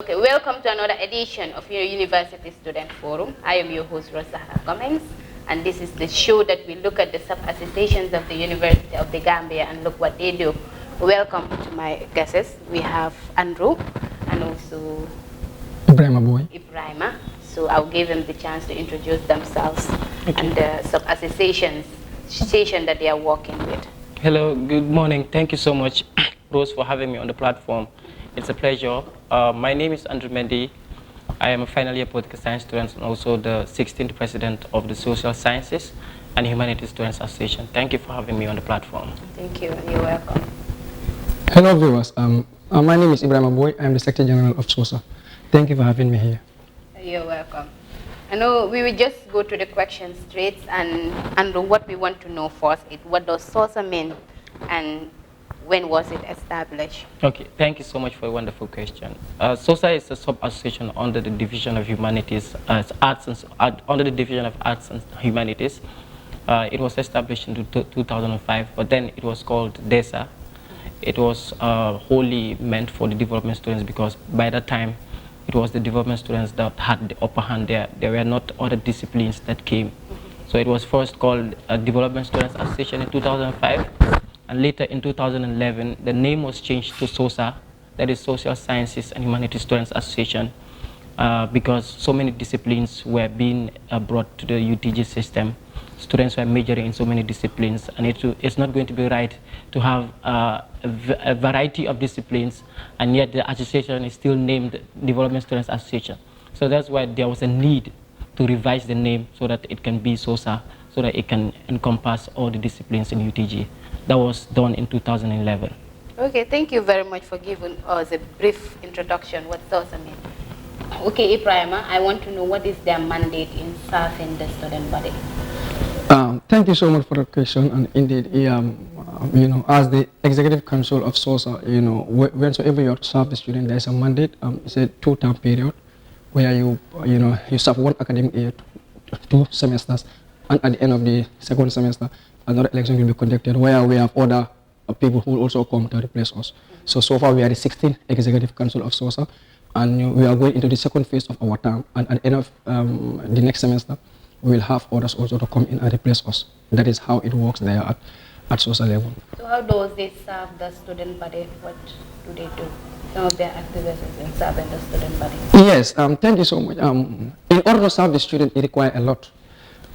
Okay, welcome to another edition of your University Student Forum. I am your host, Rosahara Cummings, and this is the show that we look at the sub-associations of the University of the Gambia and look what they do. Welcome to my guests. We have Andrew and also Ibrahima. So I'll give them the chance to introduce themselves and the sub-associations that they are working with. Hello, good morning. Thank you so much, Rose, for having me on the platform. It's a pleasure. My name is Andrew Mendy. I am a final year political science student and also the 16th president of the Social Sciences and Humanities Students Association. Thank you for having me on the platform. Thank you. You're welcome. Hello, viewers. My name is Ibrahima. I am the Secretary General of SoSHSA. Thank you for having me here. You're welcome. I know we will just go to the question straight and what we want to know first is what does SoSHSA mean and when was it established? Okay, thank you so much for a wonderful question. SoSHSA is a sub-association under the Division of Humanities, under the Division of Arts and Humanities. It was established in 2005, but then it was called DESA. It was wholly meant for the development students because by that time it was the development students that had the upper hand there. There were not other disciplines that came. So it was first called Development Students Association in 2005. And later in 2011, the name was changed to SoSHSA, that is Social Sciences and Humanities Students Association, because so many disciplines were being brought to the UTG system. Students were majoring in so many disciplines, and it's not going to be right to have a variety of disciplines, and yet the association is still named Development Students Association. So that's why there was a need to revise the name so that it can be SoSHSA, so that it can encompass all the disciplines in UTG. That was done in 2011. Okay, thank you very much for giving us a brief introduction what SoSHSA means. Okay, Ibrahima, I want to know what is their mandate in serving the student body? Thank you so much for the question. And indeed, as the Executive Council of SoSHSA, whenever you serve the student, there's a mandate. It's a 2-term period where you serve one academic year, 2 semesters, and at the end of the second semester, another election will be conducted where we have other people who will also come to replace us. So far we are the 16th Executive Council of SoSHSA, and we are going into the second phase of our term, and at the end of the next semester, we will have others also to come in and replace us. That is how it works there at SoSHSA level. So how does they serve the student body? What do they do? Some of their activities in serving the student body? Yes, thank you so much. In order to serve the student, it requires a lot.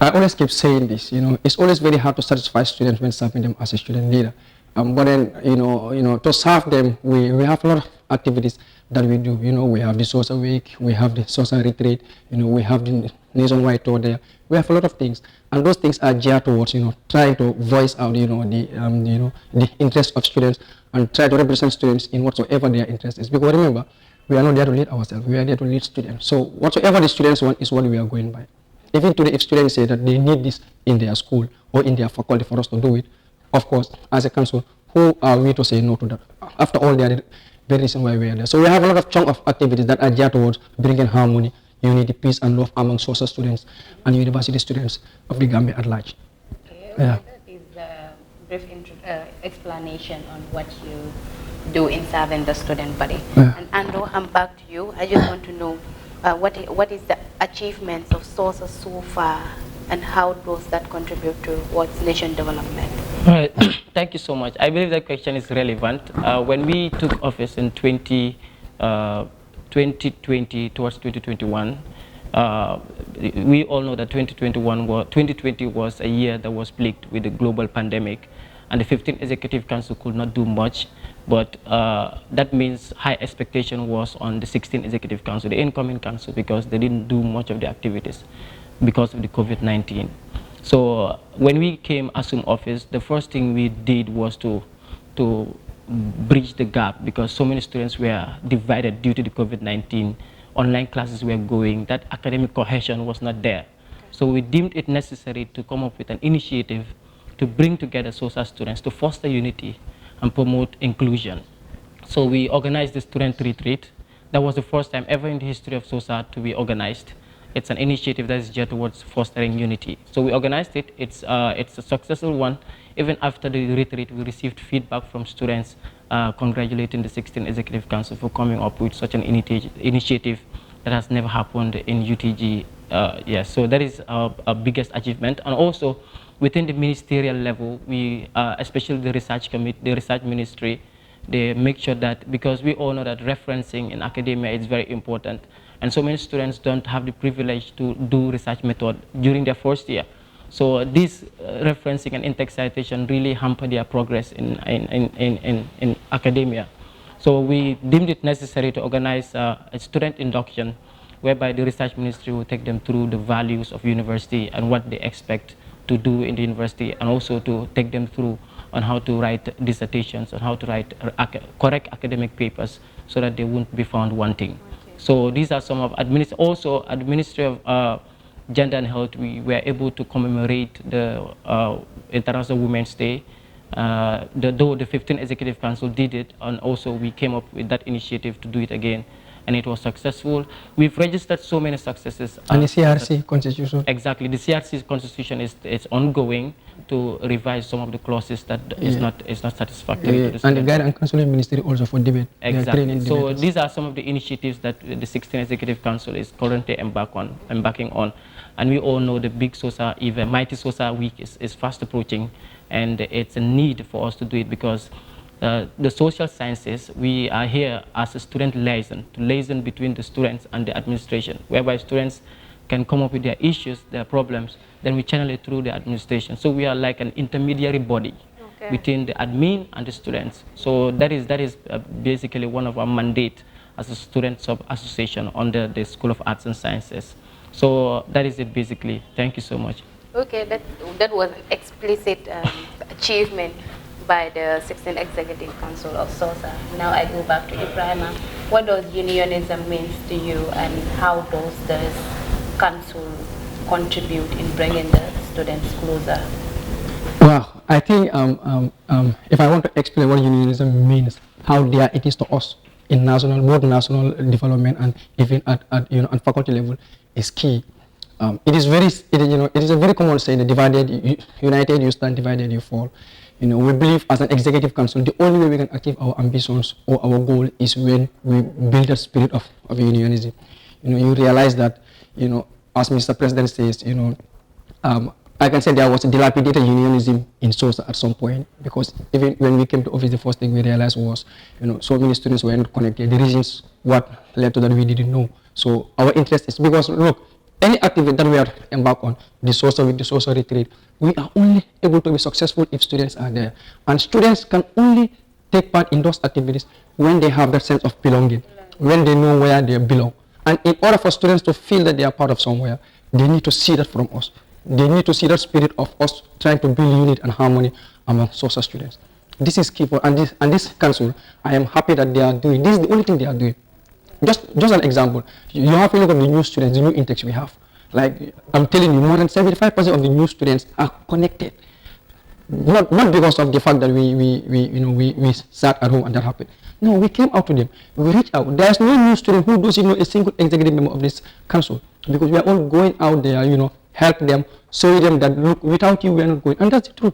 I always keep saying this, it's always very hard to satisfy students when serving them as a student leader. But then, to serve them, we have a lot of activities that we do. We have the SoSHSA Week, we have the SoSHSA Retreat, we have the nationwide tour there. We have a lot of things, and those things are geared towards, trying to voice out, the interest of students and try to represent students in whatsoever their interest is. Because remember, we are not there to lead ourselves, we are there to lead students. So whatsoever the students want is what we are going by. Even today, if students say that they need this in their school or in their faculty for us to do it, of course, as a council, who are we to say no to that? After all, they are the very reason why we are there. So we have a lot of chunk of activities that are geared towards bringing harmony, unity, peace, and love among SoSHSA students and university students of the Gambia at large. Okay, well, that is a brief explanation on what you do in serving the student body. Yeah. And Andrew, I'm back to you. I just want to know what is the achievements of SoSHSA so far, and how does that contribute towards nation development? All right, thank you so much. I believe that question is relevant. When we took office in 2020 towards 2021, we all know that 2020 was a year that was plagued with the global pandemic, and the 15th Executive Council could not do much. But that means high expectation was on the 16th Executive Council, the incoming council, because they didn't do much of the activities because of the COVID-19. So when we assumed office, the first thing we did was to bridge the gap, because so many students were divided due to the COVID-19. Online classes were going, that academic cohesion was not there. So we deemed it necessary to come up with an initiative to bring together SoSHSA students to foster unity and promote inclusion. So we organized the student retreat. That was the first time ever in the history of SoSHSA to be organized. It's an initiative that is geared towards fostering unity. So we organized it. It's a successful one. Even after the retreat, we received feedback from students congratulating the 16th Executive Council for coming up with such an initiative that has never happened in UTG. Yes, so that is our biggest achievement. And also within the ministerial level, we, especially the research committee, the research ministry, they make sure that, because we all know that referencing in academia is very important, and so many students don't have the privilege to do research method during their first year. So this referencing and in-text citation really hamper their progress in academia. So we deemed it necessary to organize a student induction, whereby the research ministry will take them through the values of university and what they expect to do in the university, and also to take them through on how to write dissertations, on how to write correct academic papers, so that they won't be found wanting. So these are some of also at the Ministry of Gender and Health, we were able to commemorate the International Women's Day. Though the 15th Executive Council did it, and also we came up with that initiative to do it again, and it was successful. We've registered so many successes. And the CRC constitution. Exactly, the CRC constitution is ongoing to revise some of the clauses that is not satisfactory to the and the Guidance and Counseling Ministry also for debate. Exactly. So these are some of the initiatives that the 16th Executive Council is currently embarking on. And we all know the big SoSHSA event, Mighty SoSHSA Week is fast approaching, and it's a need for us to do it, because the social sciences, we are here as a student liaison, to liaison between the students and the administration, whereby students can come up with their issues, their problems, then we channel it through the administration. So we are like an intermediary body between the admin and the students. So that is basically one of our mandate as a student sub-association under the School of Arts and Sciences. So that is it basically. Thank you so much. Okay, that was an explicit achievement by the 16th Executive Council of SoSHSA. Now I go back to Ibrahim. What does unionism mean to you, and how does this council contribute in bringing the students closer? Well, I think if I want to explain what unionism means, how dear it is to us in both national development and even at faculty level, is key. It is a very common saying that united you stand, divided you fall. We believe as an executive council, the only way we can achieve our ambitions or our goal is when we build a spirit of unionism. You realize that, as Mr. President says, I can say there was a dilapidated unionism in SoSHSA at some point, because even when we came to office, the first thing we realized was, so many students were not connected. The reasons what led to that we didn't know. So our interest is, because look, any activity that we are embarked on, the SoSHSA with the SoSHSA retreat, we are only able to be successful if students are there. And students can only take part in those activities when they have that sense of belonging, when they know where they belong. And in order for students to feel that they are part of somewhere, they need to see that from us. They need to see that spirit of us trying to build unity and harmony among SoSHSA students. This is key for, and this council, I am happy that they are doing, this is the only thing they are doing. Just an example, you have to look at the new students, the new intakes we have. Like, I'm telling you, more than 75% of the new students are connected. Not because of the fact that we sat at home and that happened. No, we came out to them. We reached out. There's no new student who doesn't know a single executive member of this council, because we are all going out there, help them, show them that, look, without you, we are not going. And that's the truth.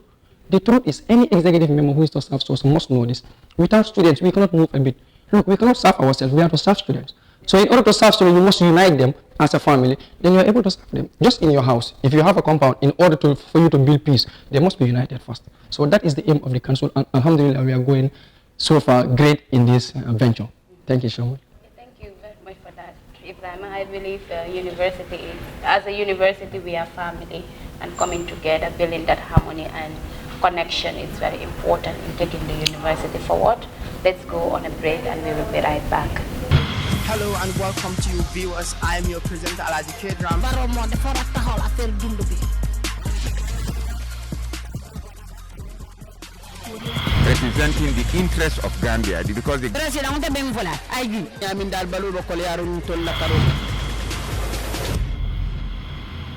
The truth is, any executive member who is to serve SoSHSA must know this. Without students, we cannot move a bit. Look, we cannot serve ourselves. We have to serve students. So in order to serve students, you must unite them as a family. Then you are able to serve them. Just in your house, if you have a compound, in order for you to build peace, they must be united first. So that is the aim of the council. And alhamdulillah, we are going so far great in this venture. Thank you so much. Thank you very much for that, Ibrahim. I believe as a university, we are family, and coming together, building that harmony and connection is very important in taking the university forward. Let's go on a break, and we will be right back. Hello and welcome to you viewers. I am your presenter Alaji Kedram. Representing the interests of Gambia, because the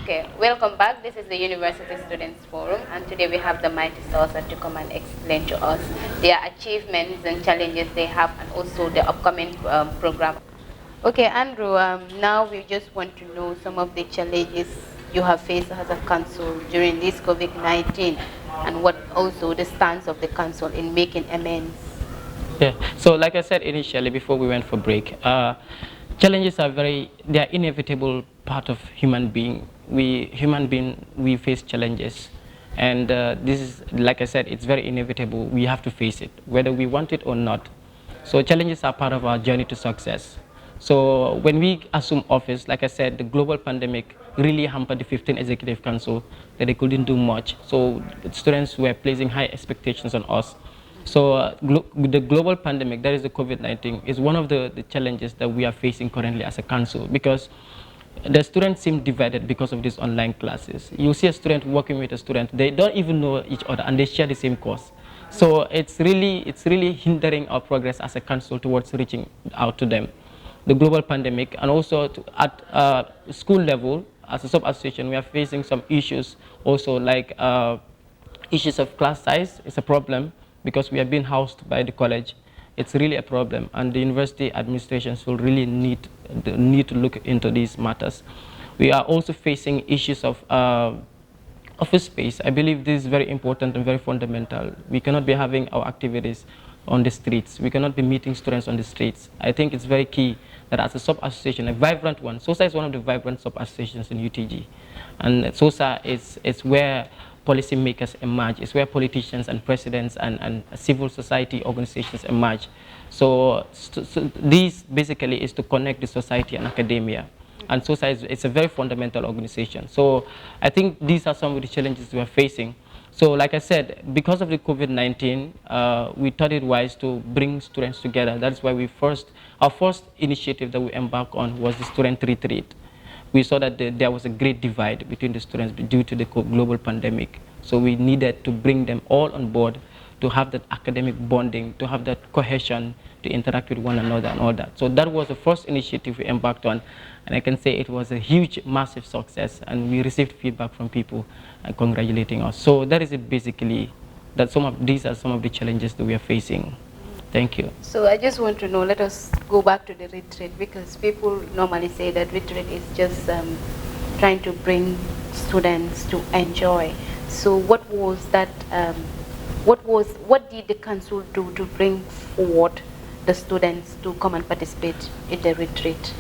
Okay, welcome back. This is the University Students Forum, and today we have the Mighty SoSHSA to come and explain to us their achievements and challenges they have, and also the upcoming program. Okay, Andrew, now we just want to know some of the challenges you have faced as a council during this COVID-19, and what also the stance of the council in making amends. Yeah. So like I said initially, before we went for break, challenges are they are inevitable part of human being. We face challenges. And this is, like I said, it's very inevitable. We have to face it, whether we want it or not. So challenges are part of our journey to success. So when we assume office, like I said, the global pandemic really hampered the 15th Executive Council, that they couldn't do much. So students were placing high expectations on us. So the global pandemic, that is the COVID-19, is one of the challenges that we are facing currently as a council, because the students seem divided because of these online classes. You see a student working with a student, they don't even know each other and they share the same course. So it's really hindering our progress as a council towards reaching out to them. The global pandemic, and also at school level, as a sub-association, we are facing some issues also, like issues of class size is a problem, because we are being housed by the college. It's really a problem, and the university administrations will really need to look into these matters. We are also facing issues of office space. I believe this is very important and very fundamental. We cannot be having our activities on the streets. We cannot be meeting students on the streets. I think it's very key that as a sub-association, a vibrant one, SoSHSA is one of the vibrant sub-associations in UTG. And SoSHSA is where policymakers emerge. It's where politicians and presidents and civil society organizations emerge. So this basically is to connect the society and academia. And SoSHSA is a very fundamental organization. So I think these are some of the challenges we are facing. So like I said, because of the COVID-19, we thought it wise to bring students together. That's why our first initiative that we embarked on was the student retreat. We saw that there was a great divide between the students due to the global pandemic. So we needed to bring them all on board, to have that academic bonding, to have that cohesion, to interact with one another and all that. So that was the first initiative we embarked on. And I can say it was a huge, massive success. And we received feedback from people congratulating us. So that is it basically, that these are some of the challenges that we are facing. Thank you. So I just want to know, let us go back to the retreat, because people normally say that retreat is just trying to bring students to enjoy. So what was that, what did the council do to bring forward the students to come and participate in the retreat?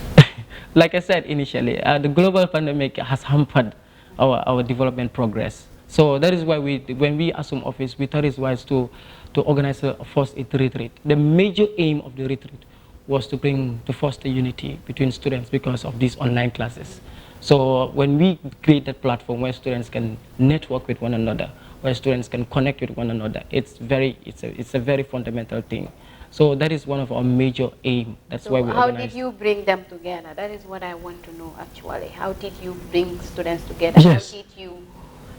Like I said initially, the global pandemic has hampered our development progress. So that is why when we assume office, we thought it wise to organize a first retreat. The major aim of the retreat was to foster unity between students because of these online classes. So when we create that platform where students can network with one another, where students can connect with one another, it's a very fundamental thing. So that is one of our major aim. That's why we organized. How did you bring them together? That is what I want to know actually. How did you bring students together? Yes. How did you,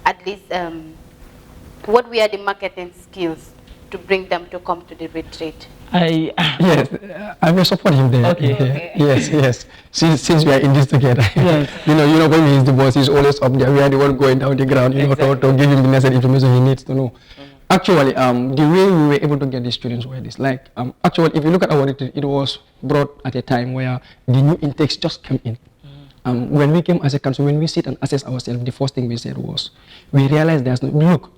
at least, what were the marketing skills to bring them to come to the retreat? Yes, I will support him there. Okay. Yes. Since we are in this together, yes. you know, when he is the boss, he's always up there. We are the one going down the ground, exactly. to give him the necessary information he needs to know. Actually, the way we were able to get the students were this. Like, actually, if you look at our retreat, it was brought at a time where the new intakes just came in. When we came as a council, when we sit and assess ourselves, the first thing we said was, we realized there's no, look,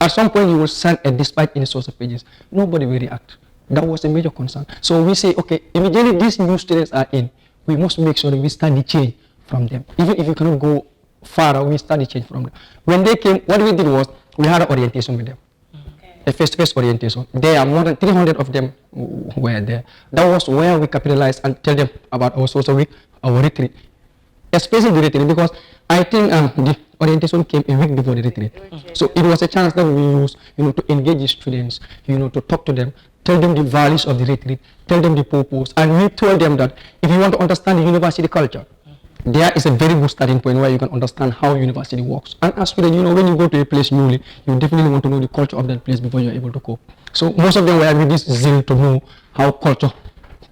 at some point you will send a dispatch in the source of pages. Nobody will react. That was a major concern. So we say, okay, immediately these new students are in, we must make sure that we start the change from them. Even if you cannot go far, we start the change from them. When they came, what we did was, we had an orientation with them. A face-to-face orientation. There are more than 300 of them who were there. That was where we capitalized and tell them about our social week, our retreat. Especially the retreat, because I think the orientation came a week before the retreat. So it was a chance that we used, to engage the students, to talk to them, tell them the values of the retreat, tell them the purpose, and we told them that if you want to understand the university culture, there is a very good starting point where you can understand how university works. And as students, when you go to a place newly, you definitely want to know the culture of that place before you're able to cope. So most of them were with this zeal to know how culture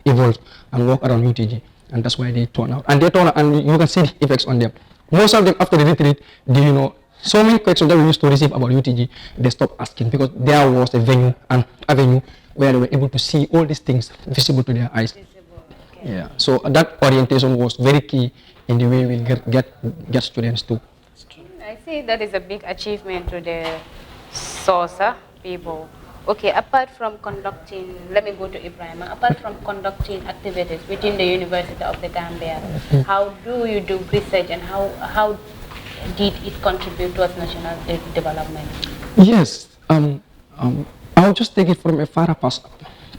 evolves and work around UTG. And that's why they turn out. And they turn out, and you can see the effects on them. Most of them, after the retreat, they, so many questions that we used to receive about UTG, they stopped asking, because there was a avenue where they were able to see all these things visible to their eyes. Yeah. So that orientation was very key in the way we get students too. I see that is a big achievement to the SoSHSA people. Okay, apart from conducting, let me go to Ibrahim. Apart from conducting activities within the University of the Gambia, how do you do research and how did it contribute towards national development? Yes, I'll just take it from a further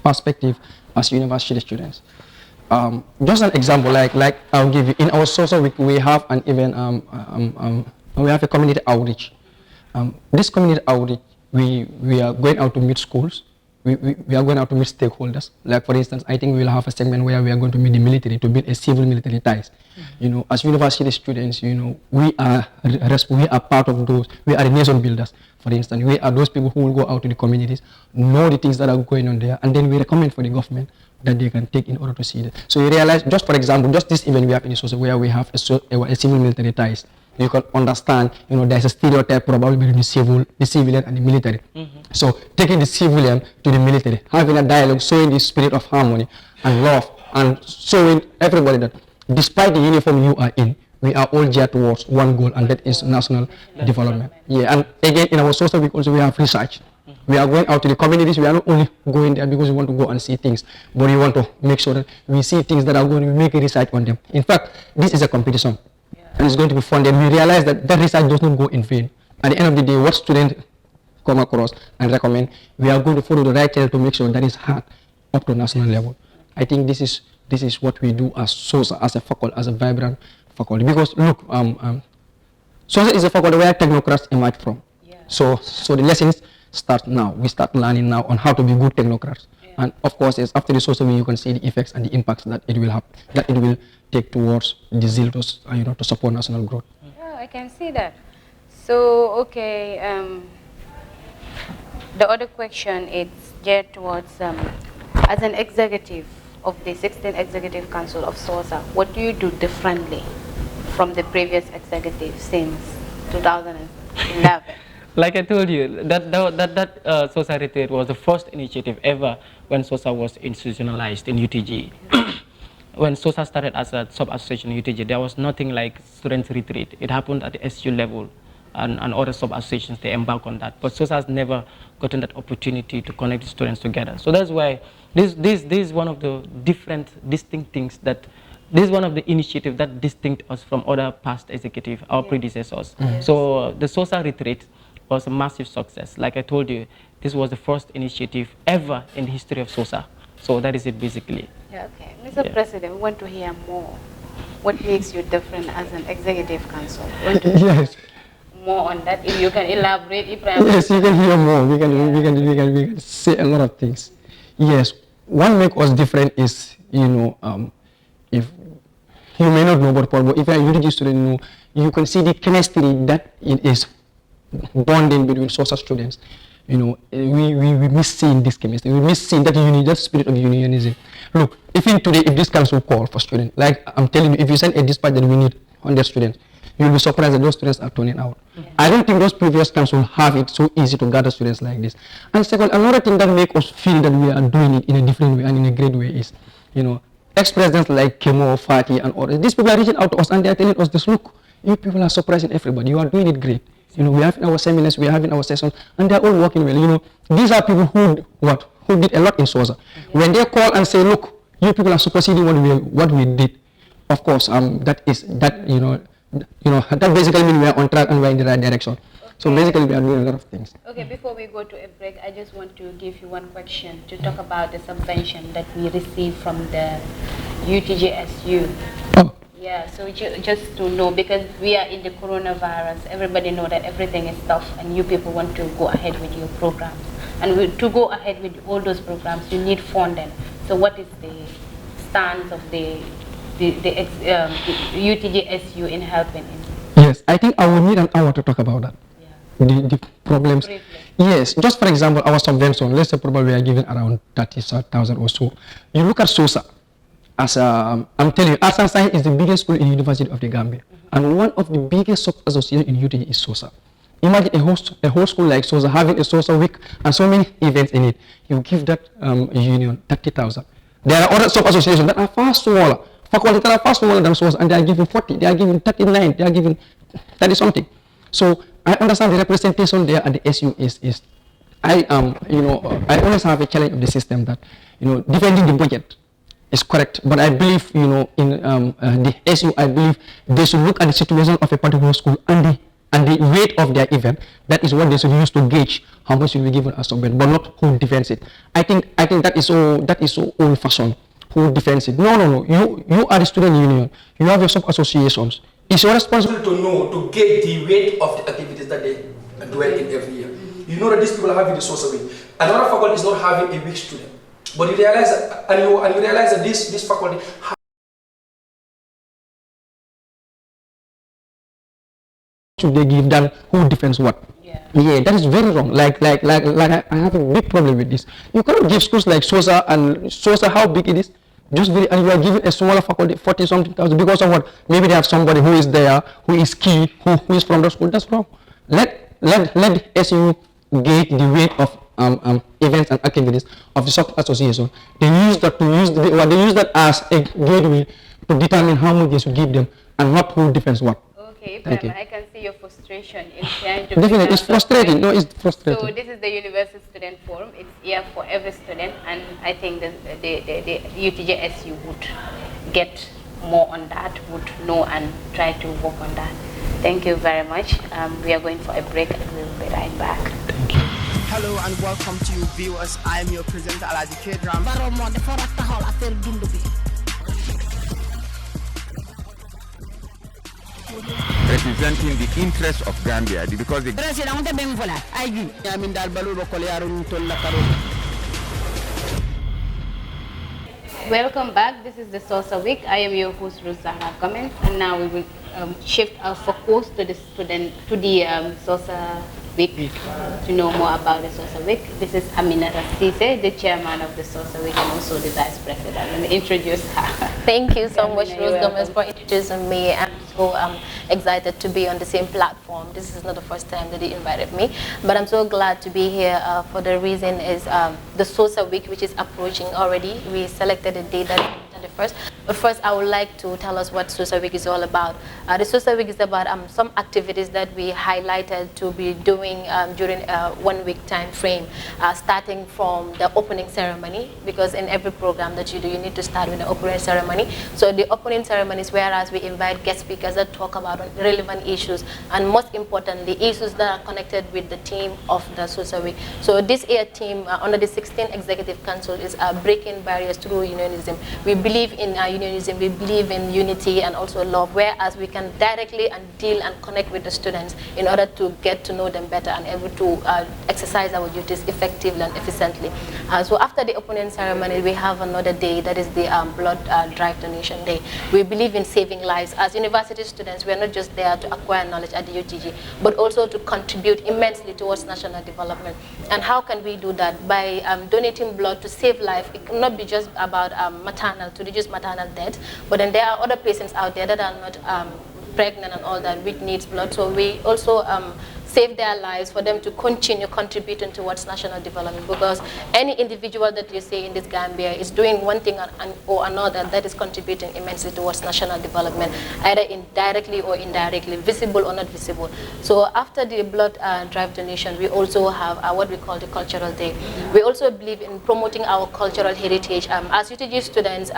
perspective as university students. Just an example, like I'll give you, in our social week, we have an event, we have a community outreach. This community outreach, we are going out to meet schools, we are going out to meet stakeholders. Like for instance, I think we'll have a segment where we are going to meet the military to build a civil military ties. You know, as university students, you know, we are part of those, we are the nation builders. For instance, we are those people who will go out to the communities, know the things that are going on there, and then we recommend for the government that they can take in order to see that. So you realize, just for example, just this event we have in the social where we have a civil military ties. You can understand, you know, there's a stereotype probably between the civilian and the military. So taking the civilian to the military, having a dialogue, showing the spirit of harmony and love, and showing everybody that despite the uniform you are in, we are all geared towards one goal, and that is national development. Yeah, and again, in our social week also we have research. We are going out to the communities. We are not only going there because we want to go and see things, but we want to make sure that we see things that are going to make a research on them. In fact, this is a competition. And it's going to be funded. We realize that that research does not go in vain. At the end of the day, what students come across and recommend, we are going to follow the right trail to make sure that is hard up to national level. I think this is what we do as SoSHSA, as a faculty, as a vibrant faculty. Because look, SoSHSA is a faculty where technocrats emerge from. So the lessons start now. We start learning now on how to be good technocrats. And of course, it's after the social media you can see the effects and the impacts that it will have, that it will take towards the zeal to, to support national growth. Yeah, I can see that. So, okay, the other question is geared towards, as an executive of the 16th Executive Council of SoSHSA, what do you do differently from the previous executive since 2011? Like I told you, that SoSHSA retreat was the first initiative ever when SoSHSA was institutionalized in UTG. When SoSHSA started as a sub-association in UTG, there was nothing like students' retreat. It happened at the SU level, and other sub-associations, they embark on that. But SoSHSA has never gotten that opportunity to connect the students together. So that's why this is one of the distinct things that, this is one of the initiatives that distinct us from other past executives, our predecessors. So the SoSHSA retreat was a massive success. Like I told you, this was the first initiative ever in the history of SoSHSA. So that is it basically. Yeah, okay. Mr. President, we want to hear more. What makes you different as an executive council? We want to hear more on that. If you can elaborate. Yes, you can hear more. We can say a lot of things. Yes, what makes us different is, if you may not know about Paul, but if you're a UTG student, you can see the chemistry that it is bonding between SoSHSA students. We miss seeing this chemistry. We miss seeing that spirit of unionism. Look, even today, if this council call for students, like I'm telling you, if you send a dispatch that we need 100 students, you'll be surprised that those students are turning out. I don't think those previous councils have it so easy to gather students like this. And second, another thing that makes us feel that we are doing it in a different way and in a great way is, ex-presidents like Kemo, Fati, and others. These people are reaching out to us and they are telling us this, look, you people are surprising everybody. You are doing it great. We have in our seminars, we have in our sessions, and they're all working well. These are people who did a lot in SoSHSA. When they call and say, look, you people are superseding what we did, of course, that basically means we are on track and we're in the right direction. So basically, we are doing a lot of things. Okay, before we go to a break, I just want to give you one question to talk about the subvention that we received from the UTGSU. Oh. Yeah, so just to know, because we are in the coronavirus, everybody know that everything is tough and you people want to go ahead with your programs. And to go ahead with all those programs, you need funding. So what is the stance of the UTGSU in helping? Yes, I think I will need an hour to talk about that. The problems. Briefly. Yes, just for example, our subvention, let's say probably we are giving around 30,000 or so. You look at SoSHSA. I'm telling you, Arts and Science is the biggest school in the University of the Gambia. And one of the biggest sub-associations in UTG is SoSHSA. Imagine a whole school like SoSHSA having a SoSHSA week and so many events in it. You give that union 30,000. There are other sub-associations that are far smaller, faculties that are far smaller than SoSHSA, and they are giving 40, they are giving 39, they are giving 30 something. So I understand the representation there at the SU is I I always have a challenge of the system that, defending the budget is correct, but I believe, in the SU, I believe they should look at the situation of a particular school and the weight of their event. That is what they should use to gauge how much will be given as subvention, but not who defends it. I think that is so old fashioned. Who defends it? No. You are the student union. You have your sub associations. It's your responsibility to know, to gauge the weight of the activities that they dwell in every year. You know that these people are having the SoSHSA week. Another faculty is not having a weak student, but you realize that, and you realize that this faculty should they give than who defends what. Yeah, that is very wrong. Like I have a big problem with this. You cannot give schools like SoSHSA, and SoSHSA, how big it is, just very, and you are giving a smaller faculty 40-something thousand because of what? Maybe they have somebody who is there, who is key, who is from the school. That's wrong. Let SU gauge the weight of events and activities of the sub association. They use that as a gateway to determine how much they should give them, and not who defends what. Okay, but I can see your frustration in trying to... Definitely, it's frustrating. No, it's frustrating. So this is the Universal Student Forum. It's here for every student, and I think that the UTJSU would get more on that, would know and try to work on that. Thank you very much. We are going for a break and we will be right back. Thank you. Hello and welcome to you viewers. I am your presenter Alaji Kedram. Representing the interests of Gambia because the Welcome back. This is the SoSHSA Week. I am your host Rosaha Comments, and now we will shift our focus to the SoSHSA Week to know more about the SoSHSA Week. This is Amina Rasise, the chairman of the SoSHSA Week and also the vice president. Let me introduce her. Thank you so much, Rose Gomez, for introducing me. I'm so excited to be on the same platform. This is not the first time that they invited me, but I'm so glad to be here for the reason is the SoSHSA Week, which is approaching already. We selected a date that is the 21st. But first, I would like to tell us what SoSHSA Week is all about. The SoSHSA Week is about some activities that we highlighted to be doing during a 1 week time frame, starting from the opening ceremony, because in every program that you do, you need to start with the opening ceremony. So the opening ceremony is whereas we invite guest speakers that talk about relevant issues, and most importantly, issues that are connected with the theme of the SoSHSA Week. So this year theme under the 16th Executive Council is breaking barriers through unionism. We believe in unionism, we believe in unity and also love, whereas we can directly and deal and connect with the students in order to get to know them better and able to exercise our duties effectively and efficiently. So after the opening ceremony, we have another day that is the blood drive donation day. We believe in saving lives. As university students, we are not just there to acquire knowledge at the UTG, but also to contribute immensely towards national development. And how can we do that? By donating blood to save life. It cannot be just about to reduce maternal death, but then there are other patients out there that are not pregnant and all that, which needs blood. So we also save their lives for them to continue contributing towards national development, because any individual that you see in this Gambia is doing one thing or another that is contributing immensely towards national development, either indirectly or indirectly, visible or not visible. So after the blood drive donation, we also have what we call the cultural day. We also believe in promoting our cultural heritage. As UTG students,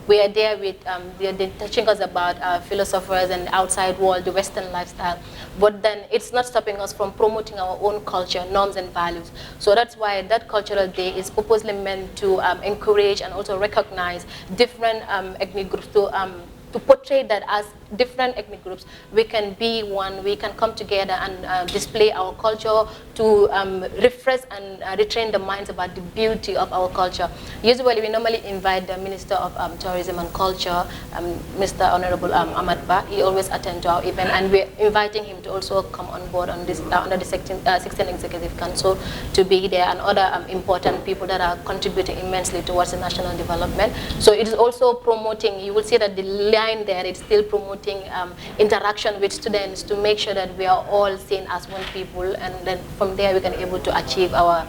we are there with, they're teaching us about philosophers and outside world, the Western lifestyle. But then it's not stopping us from promoting our own culture, norms and values. So that's why that cultural day is purposely meant to encourage and also recognize different ethnic groups, to portray that as different ethnic groups, we can be one, we can come together and display our culture to refresh and retrain the minds about the beauty of our culture. Usually we normally invite the Minister of Tourism and Culture, Mr. Honorable Ahmad Ba. He always attends to our event, and we're inviting him to also come on board on this under the 16th Executive Council to be there, and other important people that are contributing immensely towards the national development. So it is also promoting, you will see that the line there, it's still promoting interaction with students to make sure that we are all seen as one people, and then from there we can able to achieve our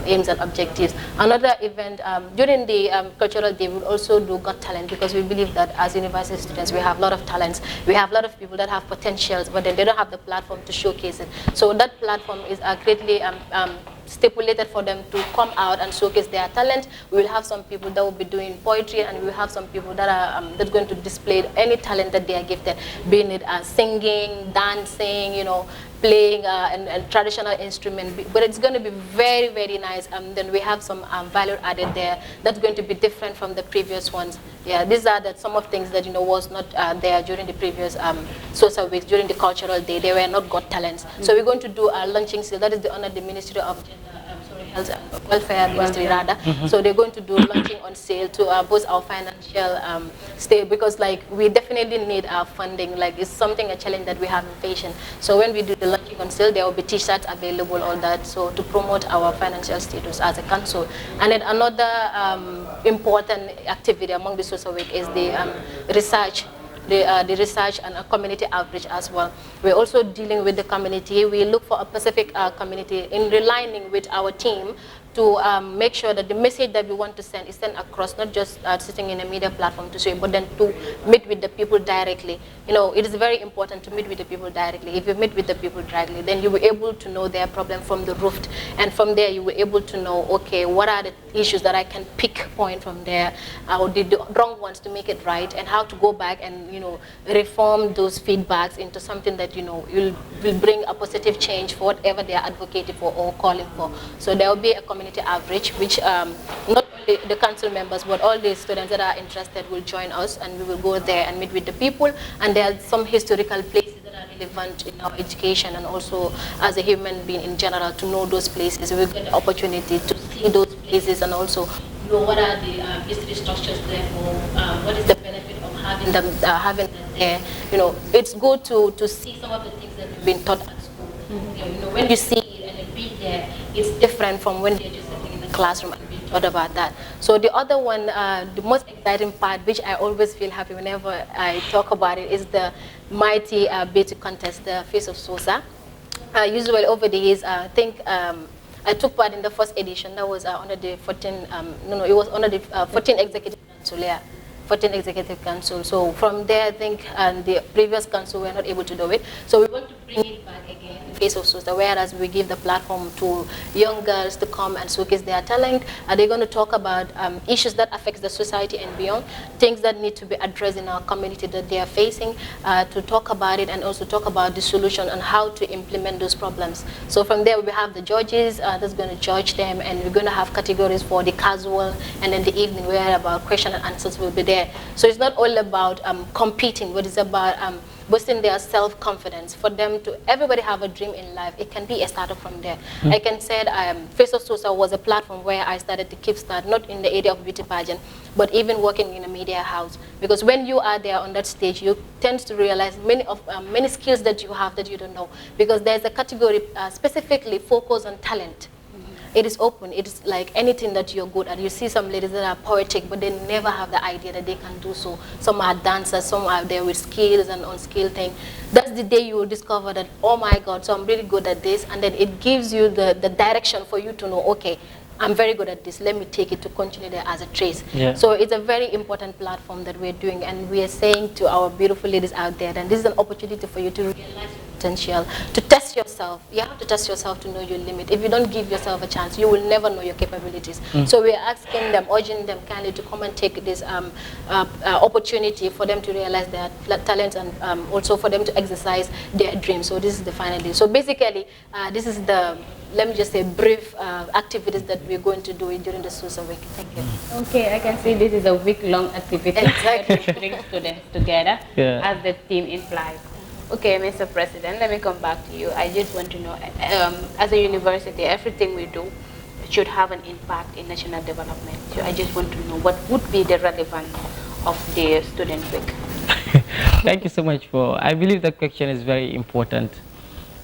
aims and objectives. Another event during the cultural day, we will also do Got Talent, because we believe that as university students we have a lot of talents, we have a lot of people that have potentials, but then they don't have the platform to showcase it. So that platform is greatly stipulated for them to come out and showcase their talent. We will have some people that will be doing poetry, and we will have some people that are that's going to display any talent that they are gifted, being it singing, dancing, you know, playing a traditional instrument. But it's going to be very, very nice. Then we have some value added there that's going to be different from the previous ones. Yeah, these are some of things that, you know, was not there during the previous SoSHSA weeks, during the cultural day. They were not got talents. So we're going to do a launching sale. That is the honor the Ministry of Health and Welfare Ministry rather. So they're going to do launching on sale to boost our financial state, because like we definitely need our funding. Like it's something, a challenge that we have in patient. So when we do the launching on sale, there will be t-shirts available, all that. So to promote our financial status as a council. And then another important activity among the SoSHSA week is the research. The research and community outreach as well. We're also dealing with the community. We look for a specific community in realigning with our team to make sure that the message that we want to send is sent across, not just sitting in a media platform to say, but then to meet with the people directly. You know, it is very important to meet with the people directly. If you meet with the people directly, then you will be able to know their problem from the root. And from there, you will be able to know, okay, what are the issues that I can pick point from there, or the wrong ones to make it right, and how to go back and, you know, reform those feedbacks into something that, you know, will bring a positive change for whatever they are advocating for or calling for. So there will be a community outreach, which not only the council members, but all the students that are interested will join us, and we will go there and meet with the people. And there are some historical places that are relevant in our education, and also as a human being in general, to know those places. We get the opportunity to see those places and also know what are the history structures there for, what is the benefit of having them there. You know, it's good to see some of the things that have been taught at school. You know, when you see it and you be there, it's different from when they're just sitting in the classroom and being taught about that. So the other one, the most exciting part, which I always feel happy whenever I talk about it, is the mighty beauty contest, the Face of SoSHSA. Usually over the years, I think I took part in the first edition. That was under the 14, it was under the 14 Executive Council, yeah. 14 Executive Council. So from there, I think the previous council were not able to do it. So we want to bring it back again in case of SoSHSA, whereas we give the platform to young girls to come and showcase their talent. They're going to talk about issues that affect the society and beyond, things that need to be addressed in our community that they are facing, to talk about it and also talk about the solution and how to implement those problems. So from there, we have the judges that's going to judge them, and we're going to have categories for the casual, and then the evening where about question and answers will be there. So it's not all about competing, but it's about boosting their self-confidence. For them to, everybody have a dream in life. It can be a startup from there. I can say Face of SoSHSA was a platform where I started to kickstart, not in the area of beauty pageant, but even working in a media house. Because when you are there on that stage, you tend to realize many skills that you have that you don't know. Because there's a category specifically focused on talent. It is open. It is like anything that you're good at. You see some ladies that are poetic, but they never have the idea that they can do so. Some are dancers, some are there with skills and unskilled thing. That's the day you will discover that, oh my God, so I'm really good at this. And then it gives you the direction for you to know, okay, I'm very good at this. Let me take it to continue there as a trace. Yeah. So it's a very important platform that we're doing, and we are saying to our beautiful ladies out there that this is an opportunity for you to realize your potential, to test yourself. You have to test yourself to know your limit. If you don't give yourself a chance, you will never know your capabilities. So we're asking them, urging them kindly to come and take this opportunity for them to realize their talents, and also for them to exercise their dreams. So this is the final day. So basically, this is the, let me just say, brief activities that we're going to do during the SoSHSA week. Thank you. Okay, I can see this is a week-long activity that will bring students together, as the theme implies. Okay, Mr. President, let me come back to you. I just want to know, as a university, everything we do should have an impact in national development. So I just want to know what would be the relevance of the student week. Thank you so much I believe that question is very important.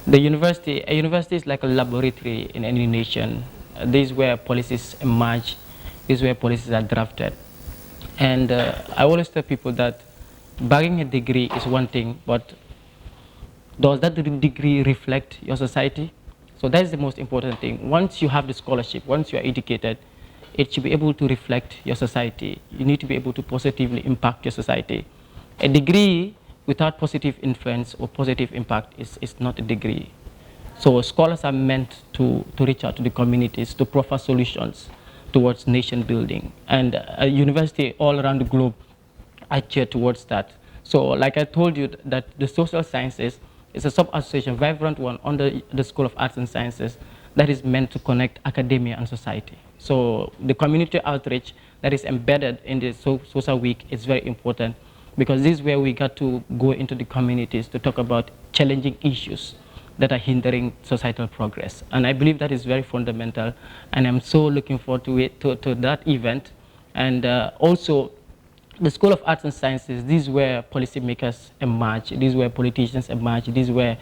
A university is like a laboratory in any nation. This is where policies emerge. This is where policies are drafted. And I always tell people that bagging a degree is one thing, but does that degree reflect your society? So that is the most important thing. Once you have the scholarship, once you are educated, it should be able to reflect your society. You need to be able to positively impact your society. A degree without positive influence or positive impact is not a degree. So scholars are meant to reach out to the communities, to proffer solutions towards nation building. And a university all around the globe are geared towards that. So like I told you, that the social sciences is a sub-association, vibrant one under the School of Arts and Sciences that is meant to connect academia and society. So the community outreach that is embedded in the SoSHSA week is very important, because this is where we got to go into the communities to talk about challenging issues that are hindering societal progress. And I believe that is very fundamental, and I'm so looking forward to it, to that event. And also, the School of Arts and Sciences, this is where policymakers emerge, this is where politicians emerge, this is where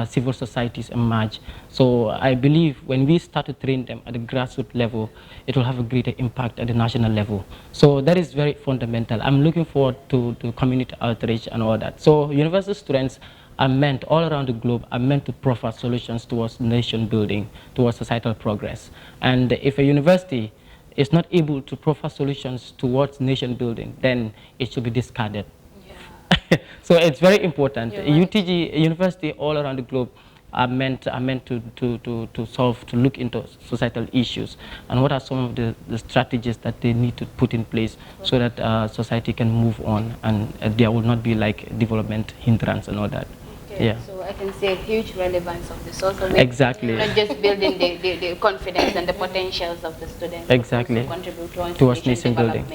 civil societies emerge. So I believe when we start to train them at the grassroots level, it will have a greater impact at the national level. So that is very fundamental. I'm looking forward to community outreach and all that. So university students are meant, all around the globe, are meant to proffer solutions towards nation building, towards societal progress. And if a university is not able to proffer solutions towards nation building, then it should be discarded. Yeah. So it's very important. Right. UTG, university all around the globe, are meant to solve, to look into societal issues, and what are some of the strategies that they need to put in place so that society can move on, and there will not be like development hindrance and all that. Okay. Yeah. So I can say huge relevance of the social media. Exactly. Not just building the confidence and the potentials of the students. Exactly. Contribute towards nation building.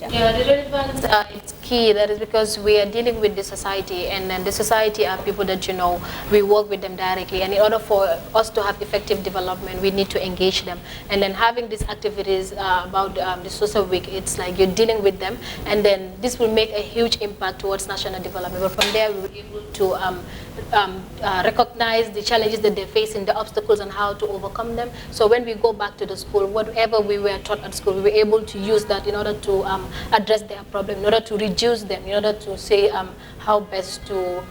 Yeah, the relevance it's key. That is because we are dealing with the society, and then the society are people that, you know, we work with them directly, and in order for us to have effective development, we need to engage them. And then having these activities about the social week, it's like you're dealing with them, and then this will make a huge impact towards national development. But from there, we were able to recognize the challenges that they face, the obstacles, and how to overcome them. So when we go back to the school, whatever we were taught at school, we were able to use that in order to address their problem, in order to reduce them, in order to say how best to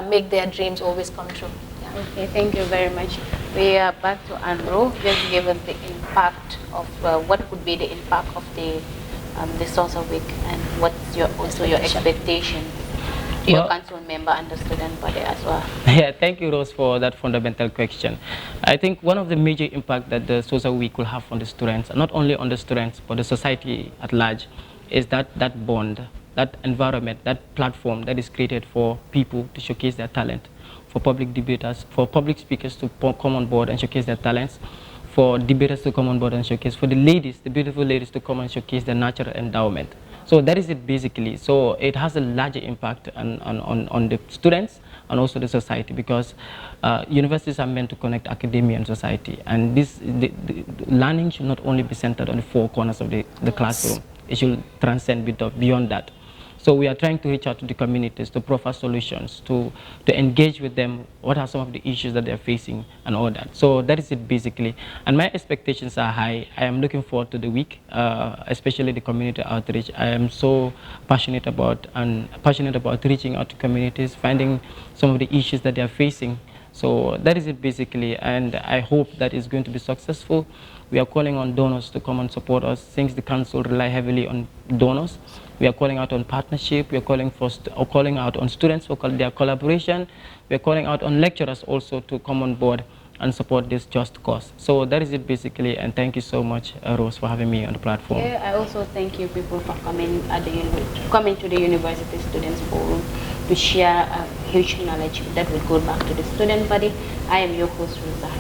make their dreams always come true. Yeah. Okay, thank you very much. We are back to Andrew. Just give us the impact of what could be the impact of the social week, and what's also your expectation to your council member and the student body as well. Yeah, thank you, Rose, for that fundamental question. I think one of the major impact that the social week will have on the students, not only on the students, but the society at large, is that bond, that environment, that platform that is created for people to showcase their talent, for public debaters, for public speakers to come on board and showcase their talents, for debaters to come on board and showcase, for the ladies, the beautiful ladies, to come and showcase their natural endowment. So that is it basically. So it has a larger impact on the students and also the society, because universities are meant to connect academia and society, and the learning should not only be centered on the four corners of the classroom. It should transcend beyond that. So we are trying to reach out to the communities, to proffer solutions, to engage with them, what are some of the issues that they're facing and all that. So that is it basically. And my expectations are high. I am looking forward to the week, especially the community outreach. I am so passionate about reaching out to communities, finding some of the issues that they are facing. So that is it basically, and I hope that it's going to be successful. We are calling on donors to come and support us, since the council rely heavily on donors. We are calling out on partnership. We are calling out on students for their collaboration. We are calling out on lecturers also to come on board and support this just cause. So that is it basically, and thank you so much, Rose, for having me on the platform. Yeah, I also thank you people for coming to the University Students Forum to share huge knowledge that will go back to the student body. I am your host, Rosa.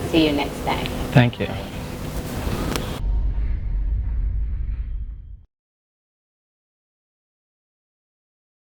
See you next time. Thank you.